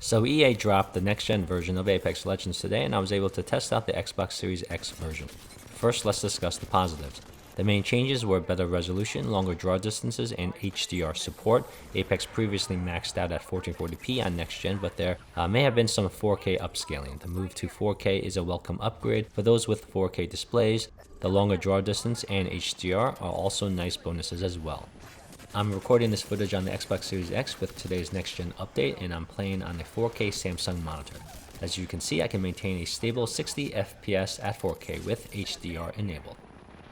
So EA dropped the next-gen version of Apex Legends today, and I was able to test out the Xbox Series X version. First, let's discuss the positives. The main changes were better resolution, longer draw distances, and HDR support. Apex previously maxed out at 1440p on next-gen, but there may have been some 4K upscaling. The move to 4K is a welcome upgrade for those with 4K displays. The longer draw distance and HDR are also nice bonuses as well. I'm recording this footage on the Xbox Series X with today's next-gen update, and I'm playing on a 4K Samsung monitor. As you can see, I can maintain a stable 60 FPS at 4K with HDR enabled.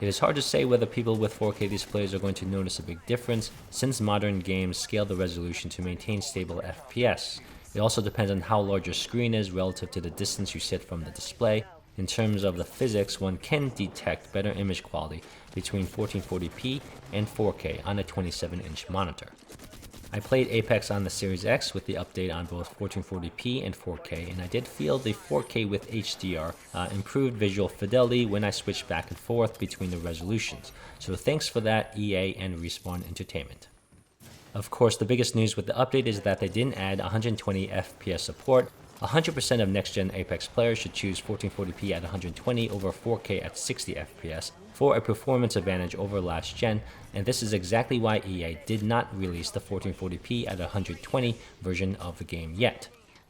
It is hard to say whether people with 4K displays are going to notice a big difference, since modern games scale the resolution to maintain stable FPS. It also depends on how large your screen is relative to the distance you sit from the display. In terms of the physics, one can detect better image quality between 1440p and 4K on a 27-inch monitor. I played Apex on the Series X with the update on both 1440p and 4K, and I did feel the 4K with HDR improved visual fidelity when I switched back and forth between the resolutions. So thanks for that, EA and Respawn Entertainment. Of course, the biggest news with the update is that they didn't add 120 FPS support. 100% of next-gen Apex players should choose 1440p at 120 over 4K at 60 FPS for a performance advantage over last gen, and this is exactly why EA did not release the 1440p at 120 version of the game yet.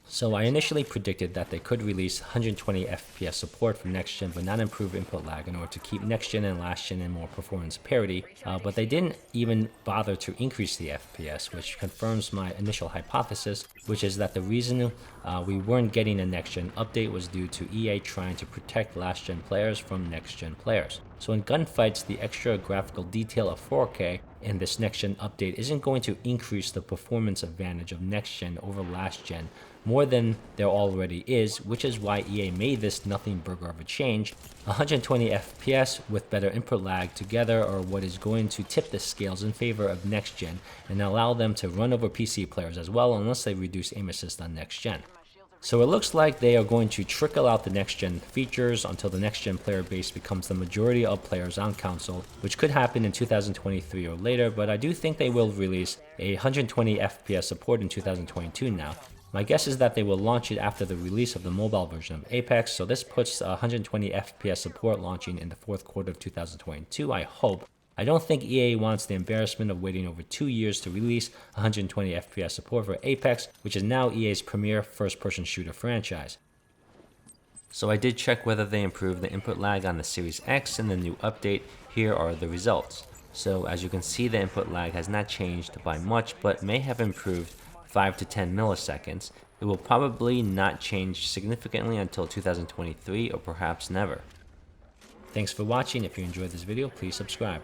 So I initially predicted that they could release 120 FPS support for next gen but not improve input lag in order to keep next gen and last gen in more performance parity, but they didn't even bother to increase the FPS, which confirms my initial hypothesis, which is that the reason we weren't getting a next gen update was due to EA trying to protect last gen players from next gen players. So in gunfights, the extra graphical detail of 4K in this next gen update isn't going to increase the performance advantage of next gen over last gen more than there already is, which is why EA made this nothing burger of a change. 120 FPS with better input lag together are what is going to tip the scales in favor of next gen and allow them to run over PC players as well, unless they reduce aim assist on next gen. So it looks like they are going to trickle out the next-gen features until the next-gen player base becomes the majority of players on console, which could happen in 2023 or later, but I do think they will release a 120 FPS support in 2022 now. My guess is that they will launch it after the release of the mobile version of Apex, so this puts 120 FPS support launching in the fourth quarter of 2022, I hope. I don't think EA wants the embarrassment of waiting over 2 years to release 120 FPS support for Apex, which is now EA's premier first-person shooter franchise. So I did check whether they improved the input lag on the Series X in the new update. Here are the results. So as you can see, the input lag has not changed by much, but may have improved 5 to 10 milliseconds. It will probably not change significantly until 2023 or perhaps never. Thanks for watching. If you enjoyed this video, please subscribe.